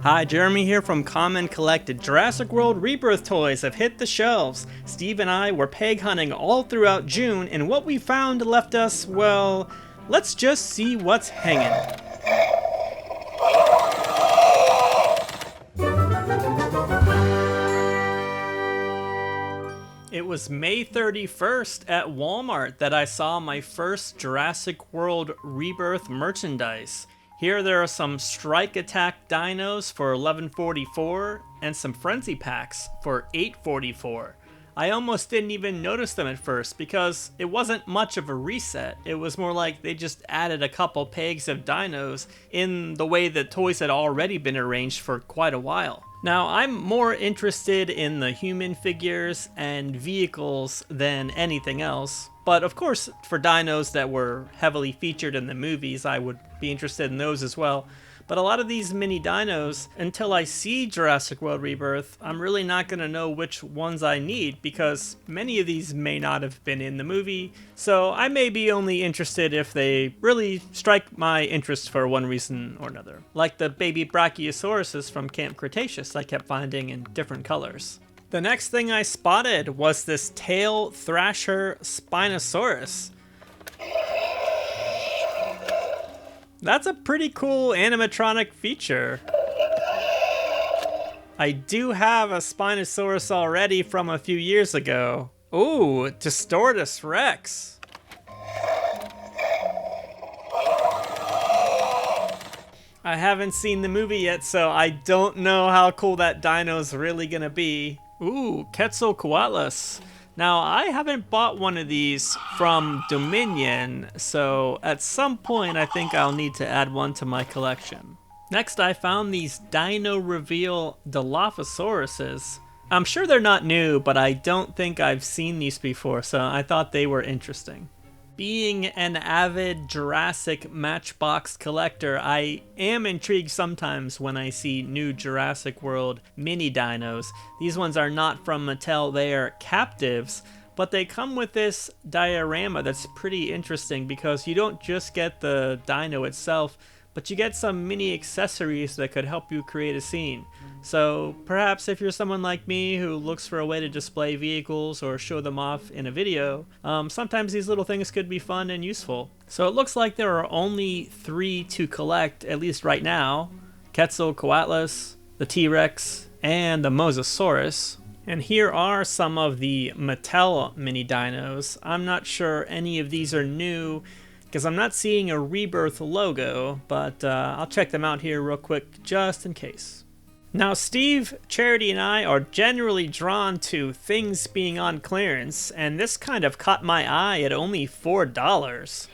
Hi, Jeremy here from Common Collected. Jurassic World Rebirth toys have hit the shelves. Steve and I were peg hunting all throughout June, and what we found left us, well, let's just see what's hanging. It was May 31st at Walmart that I saw my first Jurassic World Rebirth merchandise. Here there are some Strike Attack dinos for $11.44 and some Frenzy packs for $8.44. I almost didn't even notice them at first because it wasn't much of a reset. It was more like they just added a couple pegs of dinos in the way that toys had already been arranged for quite a while. Now, I'm more interested in the human figures and vehicles than anything else. But of course, for dinos that were heavily featured in the movies, I would be interested in those as well. But a lot of these mini dinos, until I see Jurassic World Rebirth, I'm really not going to know which ones I need because many of these may not have been in the movie. So I may be only interested if they really strike my interest for one reason or another. Like the baby Brachiosauruses from Camp Cretaceous I kept finding in different colors. The next thing I spotted was this Tail Thrasher Spinosaurus. That's a pretty cool animatronic feature. I do have a Spinosaurus already from a few years ago. Ooh, Distortus Rex. I haven't seen the movie yet, so I don't know how cool that dino's really gonna be. Ooh, Quetzalcoatlus. Now, I haven't bought one of these from Dominion, so at some point I think I'll need to add one to my collection. Next, I found these Dino Reveal Dilophosaurus. I'm sure they're not new, but I don't think I've seen these before, so I thought they were interesting. Being an avid Jurassic Matchbox collector, I am intrigued sometimes when I see new Jurassic World mini dinos. These ones are not from Mattel, they are captives, but they come with this diorama that's pretty interesting because you don't just get the dino itself, but you get some mini accessories that could help you create a scene. So perhaps if you're someone like me who looks for a way to display vehicles or show them off in a video, sometimes these little things could be fun and useful. So it looks like there are only 3 to collect, at least right now. Quetzalcoatlus, the T-Rex, and the Mosasaurus. And here are some of the Mattel mini dinos. I'm not sure any of these are new, because I'm not seeing a Rebirth logo, but I'll check them out here real quick just in case. Now, Steve, Charity, and I are generally drawn to things being on clearance, and this kind of caught my eye at only $4.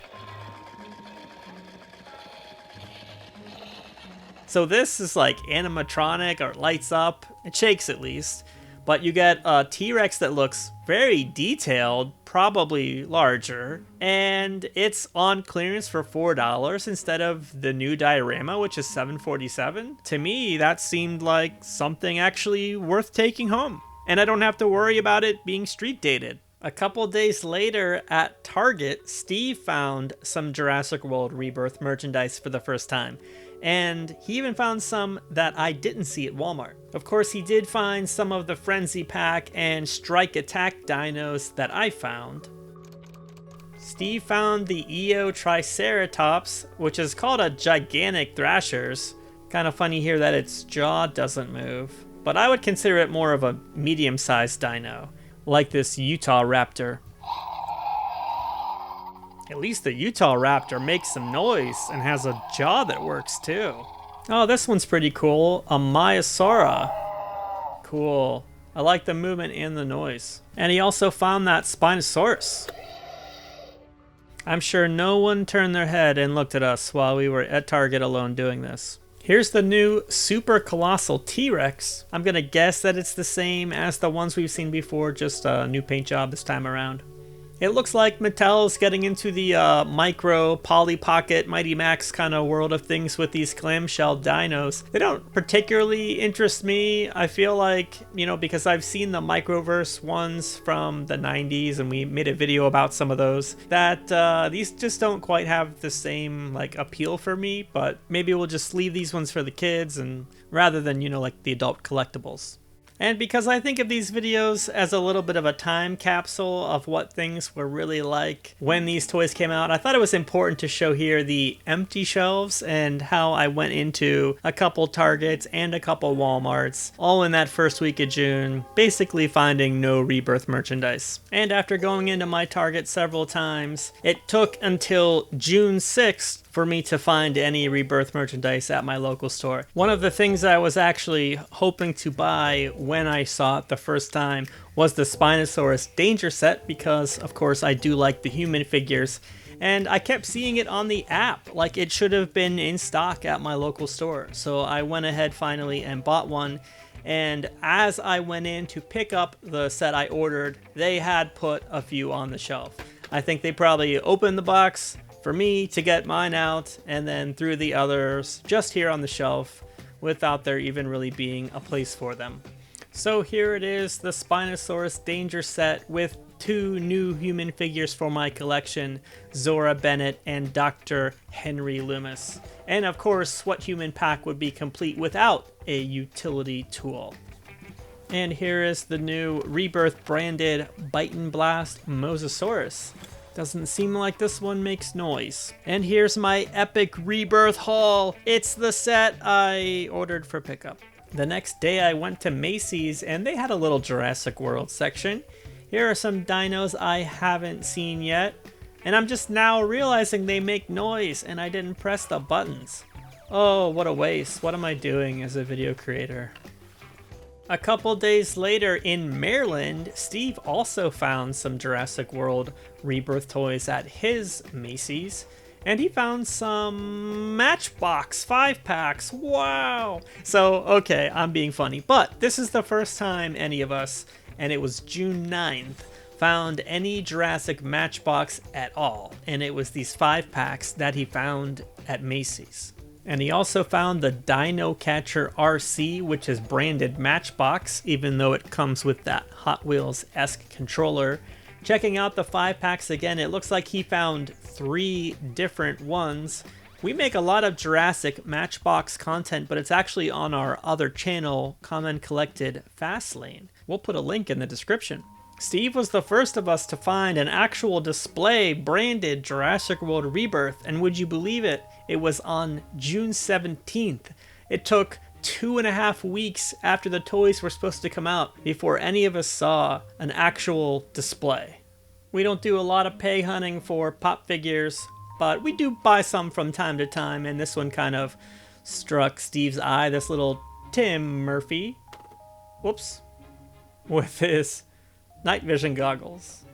So this is like animatronic or lights up. It shakes at least. But you get a T-Rex that looks very detailed, probably larger, and it's on clearance for $4 instead of the new diorama, which is $7.47. To me, that seemed like something actually worth taking home. And I don't have to worry about it being street dated. A couple days later at Target, Steve found some Jurassic World Rebirth merchandise for the first time. And he even found some that I didn't see at Walmart. Of course, he did find some of the Frenzy Pack and Strike Attack dinos that I found. Steve found the Eo Triceratops, which is called a Gigantic Thrashers. Kind of funny here that its jaw doesn't move, but I would consider it more of a medium-sized dino, like this Utah Raptor. At least the Utah Raptor makes some noise and has a jaw that works too. Oh, this one's pretty cool. A Maiasaura. Cool. I like the movement and the noise. And he also found that Spinosaurus. I'm sure no one turned their head and looked at us while we were at Target alone doing this. Here's the new Super Colossal T-Rex. I'm gonna guess that it's the same as the ones we've seen before, just a new paint job this time around. It looks like Mattel's getting into the micro, Polly Pocket, Mighty Max kind of world of things with these clamshell dinos. They don't particularly interest me. I feel like, you know, because I've seen the Microverse ones from the 90s and we made a video about some of those, that these just don't quite have the same like appeal for me, but maybe we'll just leave these ones for the kids and rather than, you know, like the adult collectibles. And because I think of these videos as a little bit of a time capsule of what things were really like when these toys came out, I thought it was important to show here the empty shelves and how I went into a couple Targets and a couple Walmarts, all in that first week of June, basically finding no Rebirth merchandise. And after going into my Target several times, it took until June 6th for me to find any Rebirth merchandise at my local store. One of the things I was actually hoping to buy when I saw it the first time was the Spinosaurus Danger Set because, of course, I do like the human figures. And I kept seeing it on the app, like it should have been in stock at my local store. So I went ahead finally and bought one. And as I went in to pick up the set I ordered, they had put a few on the shelf. I think they probably opened the box for me to get mine out and then threw the others just here on the shelf without there even really being a place for them. So here it is, the Spinosaurus Danger Set with 2 new human figures for my collection, Zora Bennett and Dr. Henry Loomis. And of course, what human pack would be complete without a utility tool? And here is the new Rebirth branded Bite and Blast Mosasaurus. Doesn't seem like this one makes noise. And here's my epic Rebirth haul. It's the set I ordered for pickup. The next day I went to Macy's and they had a little Jurassic World section. Here are some dinos I haven't seen yet. And I'm just now realizing they make noise and I didn't press the buttons. Oh, what a waste. What am I doing as a video creator? A couple days later in Maryland, Steve also found some Jurassic World Rebirth toys at his Macy's, and he found some Matchbox 5-packs. Wow! So, okay, I'm being funny, but this is the first time any of us, and it was June 9th, found any Jurassic Matchbox at all, and it was these 5-packs that he found at Macy's. And he also found the Dino Catcher RC, which is branded Matchbox, even though it comes with that Hot Wheels-esque controller. Checking out the 5-packs again, it looks like he found 3 different ones. We make a lot of Jurassic Matchbox content, but it's actually on our other channel, Common Collected Fastlane. We'll put a link in the description. Steve was the first of us to find an actual display branded Jurassic World Rebirth, and would you believe it? It was on June 17th. It took 2.5 weeks after the toys were supposed to come out before any of us saw an actual display. We don't do a lot of pay hunting for pop figures, but we do buy some from time to time, and this one kind of struck Steve's eye, this little Tim Murphy. Whoops. With his night vision goggles.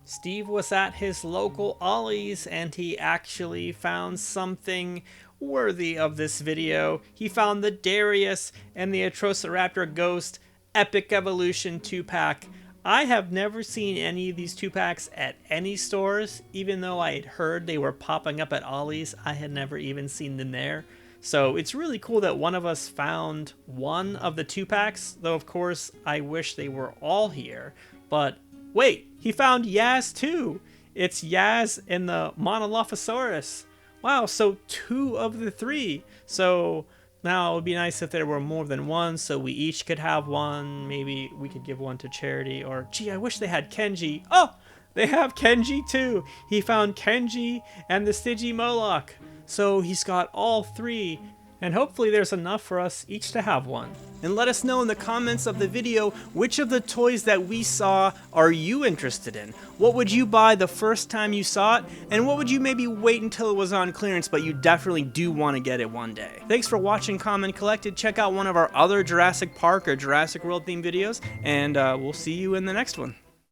Steve was at his local Ollie's and he actually found something worthy of this video. He found the Darius and the Atrociraptor Ghost Epic Evolution 2-pack. I have never seen any of these 2-packs at any stores, even though I had heard they were popping up at Ollie's. I had never even seen them there. So it's really cool that one of us found one of the 2-packs, though of course I wish they were all here. But wait, he found Yaz too. It's Yaz and the Monolophosaurus. Wow, so 2 of the 3. So now it would be nice if there were more than one, so we each could have one. Maybe we could give one to charity, or gee, I wish they had Kenji. Oh, they have Kenji too. He found Kenji and the Stygimoloch. So he's got all 3. And hopefully there's enough for us each to have one. And let us know in the comments of the video which of the toys that we saw are you interested in? What would you buy the first time you saw it? And what would you maybe wait until it was on clearance, but you definitely do want to get it one day? Thanks for watching Common Collected. Check out one of our other Jurassic Park or Jurassic World themed videos, and we'll see you in the next one.